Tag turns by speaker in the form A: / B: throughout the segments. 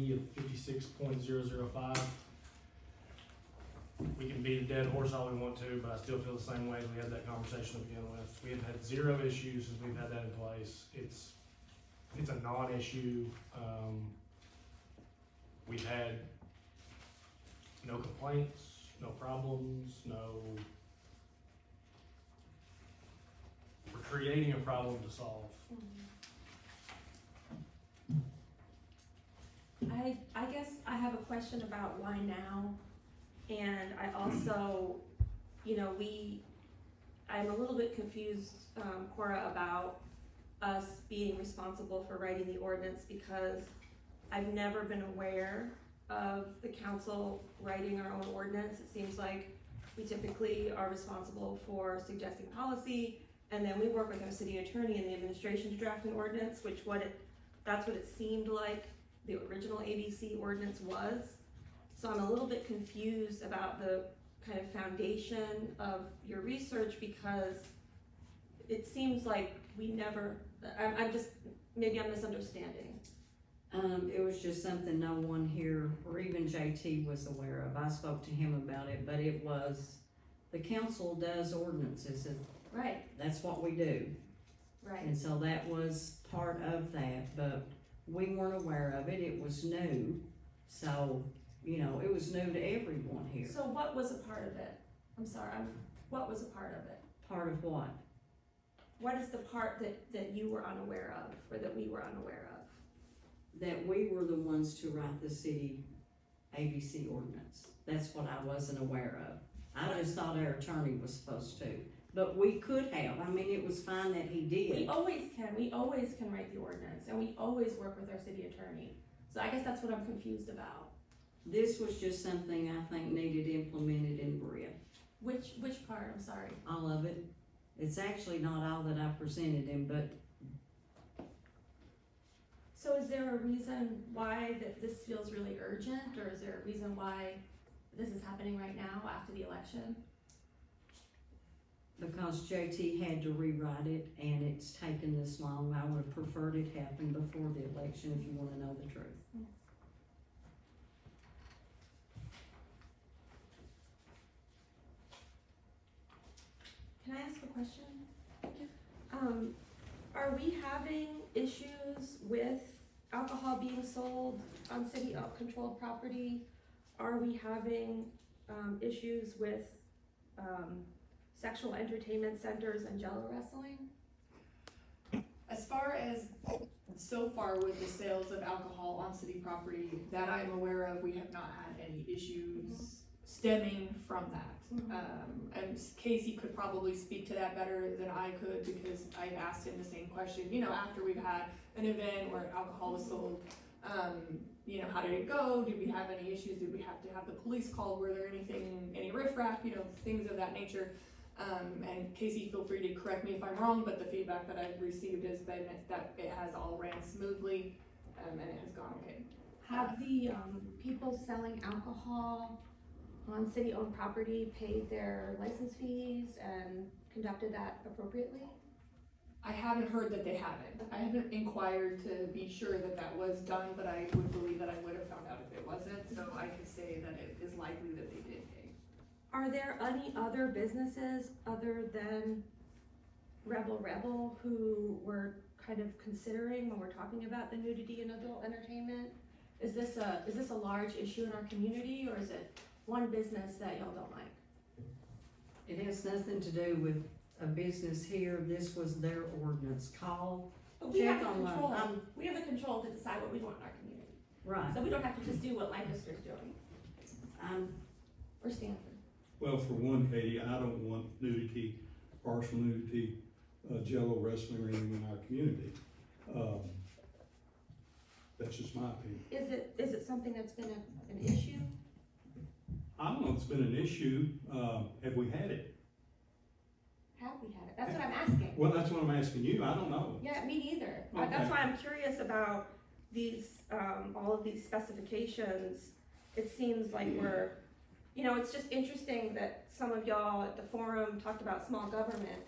A: of 56.005. We can beat a dead horse all we want to, but I still feel the same way as we had that conversation to begin with. We have had zero issues since we've had that in place. It's a non-issue. We've had no complaints, no problems, we're creating a problem to solve.
B: I guess I have a question about why now, and I also, I'm a little bit confused, Cora, about us being responsible for writing the ordinance, because I've never been aware of the council writing our own ordinance. It seems like we typically are responsible for suggesting policy, and then we work with our city attorney and the administration to draft an ordinance, that's what it seemed like the original ABC ordinance was. So I'm a little bit confused about the kind of foundation of your research, because it seems like maybe I'm misunderstanding.
C: It was just something no one here, or even JT, was aware of. I spoke to him about it, but it was, the council does ordinances,
B: Right.
C: that's what we do.
B: Right.
C: And so that was part of that, but we weren't aware of it, it was new, so, it was new to everyone here.
B: So what was a part of it? I'm sorry, what was a part of it?
C: Part of what?
B: What is the part that you were unaware of, or that we were unaware of?
C: That we were the ones to write the city ABC ordinance. That's what I wasn't aware of. I just thought our attorney was supposed to, but we could have. It was fine that he did.
B: We always can write the ordinance, and we always work with our city attorney. So I guess that's what I'm confused about.
C: This was just something I think needed implemented in Berea.
B: Which part, I'm sorry?
C: All of it. It's actually not all that I presented him, but
B: So is there a reason why that this feels really urgent, or is there a reason why this is happening right now after the election?
C: because JT had to rewrite it and it's taken this long, I would have preferred it happen before the election, if you wanna know the truth.
B: Can I ask a question? Are we having issues with alcohol being sold on city-controlled property? Are we having issues with sexual entertainment centers and jello wrestling?
D: As far as so far with the sales of alcohol on city property that I'm aware of, we have not had any issues stemming from that. And Casey could probably speak to that better than I could, because I asked him the same question, after we've had an event where alcohol was sold, how did it go? Did we have any issues? Did we have to have the police called? Were there any riffraff, things of that nature? And Casey, feel free to correct me if I'm wrong, but the feedback that I've received has been that it has all ran smoothly, and it has gone okay.
B: Have the people selling alcohol on city-owned property paid their license fees and conducted that appropriately?
D: I haven't heard that they haven't. I haven't inquired to be sure that that was done, but I would believe that I would have found out if it wasn't, so I could say that it is likely that they did pay.
B: Are there any other businesses other than Rebel who we're kind of considering when we're talking about the nudity in adult entertainment? Is this a large issue in our community, or is it one business that y'all don't like?
C: It has nothing to do with a business here, this was their ordinance.
B: But we have the
C: check
B: control.
C: online.
B: We have the control to decide what we want in our community.
C: Right.
B: So we don't have to just do what Lancaster's doing, or Stanford.
E: Well, for one, Katie, I don't want nudity, partial nudity, jello wrestling or anything in our community. That's just my opinion.
B: Is it something that's been an issue?
E: I don't know if it's been an issue. Have we had it?
B: Have we had it? That's what I'm asking.
E: Well, that's what I'm asking you. I don't know.
B: Yeah, me neither.
E: Okay.
B: That's why I'm curious about these, all of these specifications. It seems like we're, it's just interesting that some of y'all at the forum talked about small government,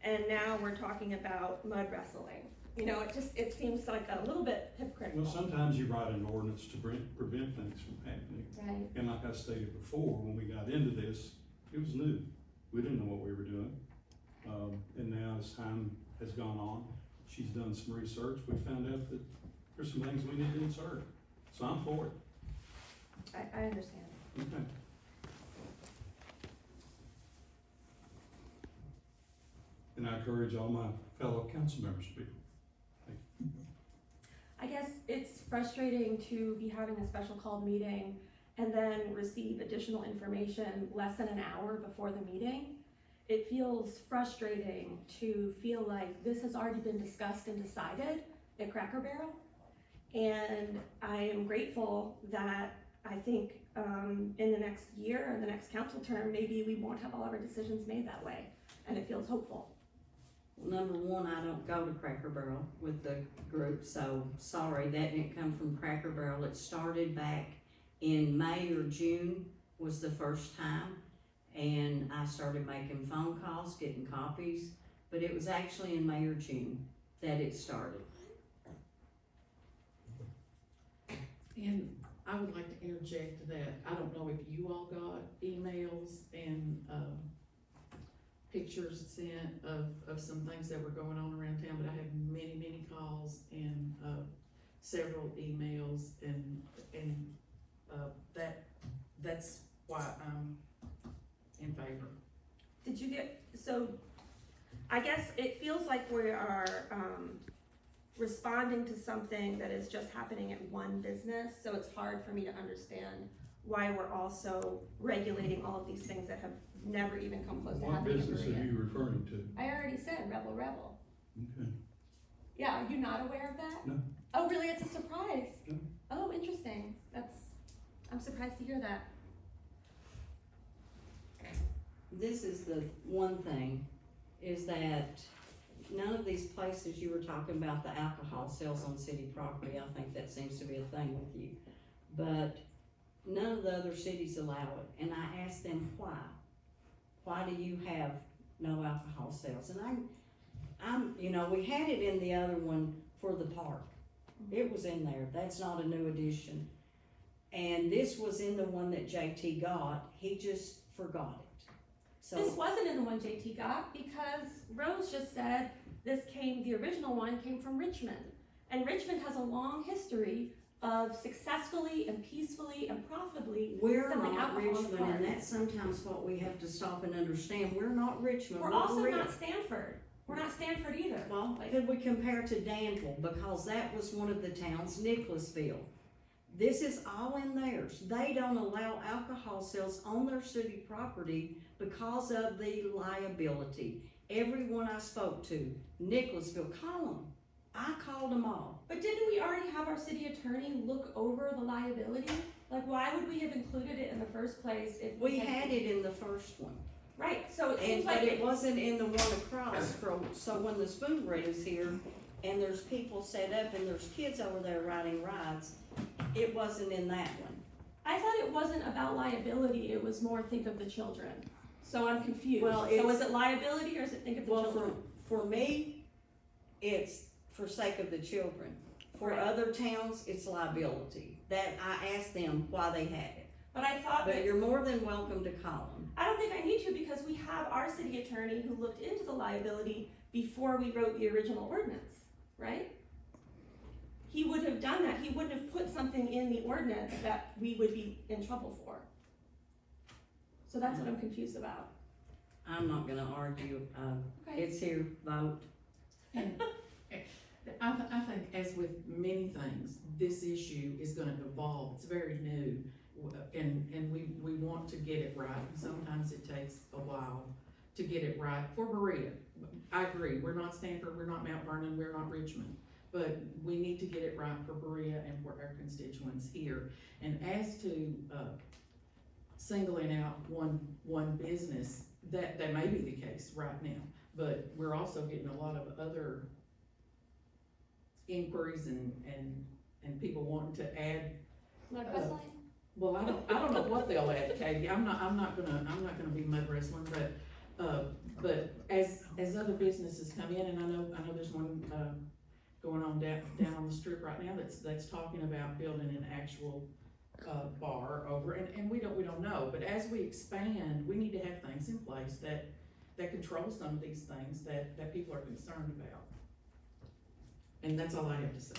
B: and now we're talking about mud wrestling. You know, it seems like a little bit hypocritical.
E: Well, sometimes you write an ordinance to prevent things from happening.
B: Right.
E: And like I stated before, when we got into this, it was new. We didn't know what we were doing. And now as time has gone on, she's done some research. We found out that there's some things we need to insert. So I'm for it.
B: I understand.
E: Okay. And I encourage all my fellow council members to be.
B: I guess it's frustrating to be having a special called meeting and then receive additional information less than an hour before the meeting. It feels frustrating to feel like this has already been discussed and decided at Cracker Barrel. And I am grateful that I think in the next year or the next council term, maybe we won't have all of our decisions made that way. And it feels hopeful.
C: Number one, I don't go to Cracker Barrel with the group, so sorry, that didn't come from Cracker Barrel. It started back in May or June was the first time, and I started making phone calls, getting copies, but it was actually in May or June that it started.
F: And I would like to interject that I don't know if you all got emails and, pictures sent of some things that were going on around town, but I had many calls and, several emails and, that's why I'm in favor.
B: Did you get, so I guess it feels like we are responding to something that is just happening at one business, so it's hard for me to understand why we're also regulating all of these things that have never even come close to
E: What
B: happening in
E: business are
B: Berea.
E: you referring to?
B: I already said Rebel.
E: Okay.
B: Yeah, are you not aware of that?
E: No.
B: Oh, really? It's a surprise.
E: No.
B: Oh, interesting. I'm surprised to hear that.
C: This is the one thing, is that none of these places you were talking about, the alcohol sales on city property, I think that seems to be a thing with you. But none of the other cities allow it, and I asked them why. Why do you have no alcohol sales? And I'm, you know, we had it in the other one for the park. It was in there, that's not a new addition. And this was in the one that JT got, he just forgot it.
B: This
C: So,
B: wasn't in the one JT got because Rose just said the original one came from Richmond. And Richmond has a long history of successfully and peacefully and profitably
C: we're
B: selling
C: not
B: alcohol in the
C: Richmond,
B: park.
C: and that's sometimes what we have to stop and understand, we're not Richmond,
B: We're
C: we're
B: also
C: Berea.
B: not Stanford. We're not Stanford either.
C: Well, could we compare to Danville, because that was one of the towns, Nicholasville. This is all in theirs. They don't allow alcohol sales on their city property because of the liability. Everyone I spoke to, Nicholasville, call them. I called them all.
B: But didn't we already have our city attorney look over the liability? Like, why would we have included it in the first place if
C: We had it in the first one.
B: Right, so it
C: And,
B: seems
C: but
B: like
C: it wasn't in the one across from, so when the spoon bread is here, and there's people set up and there's kids over there riding rides, it wasn't in that one.
B: I thought it wasn't about liability, it was more think of the children. So I'm confused.
C: Well,
B: So
C: it's-
B: is it liability or is it think of the
C: Well,
B: children?
C: for me, it's for sake of the children. For
B: Right.
C: other towns, it's liability. That, I asked them why they had it.
B: But I thought
C: But
B: that,
C: you're more than welcome to call them.
B: I don't think I need to because we have our city attorney who looked into the liability before we wrote the original ordinance, right? He would have done that, he wouldn't have put something in the ordinance that we would be in trouble for. So that's what I'm confused about.
C: I'm not gonna argue,
B: Okay.
C: it's here, vote.
F: And I think as with many things, this issue is gonna evolve, it's very new. And we want to get it right, and sometimes it takes a while to get it right for Berea. I agree, we're not Stanford, we're not Mount Vernon, we're not Richmond, but we need to get it right for Berea and for our constituents here. And as to, singling out one business, that may be the case right now, but we're also getting a lot of other inquiries and people wanting to add.
B: Like Westline?
F: Well, I don't know what they'll add, Katie, I'm not gonna be mud wrestling, but as other businesses come in, and I know there's one, going on down on the strip right now that's talking about building an actual, bar over, and we don't know, but as we expand, we need to have things in place that control some of these things that people are concerned about. And that's all I have to say.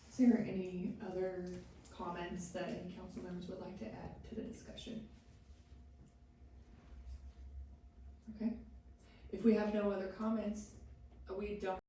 D: Is there any other comments that any council members would like to add to the discussion? Okay, if we have no other comments, we don't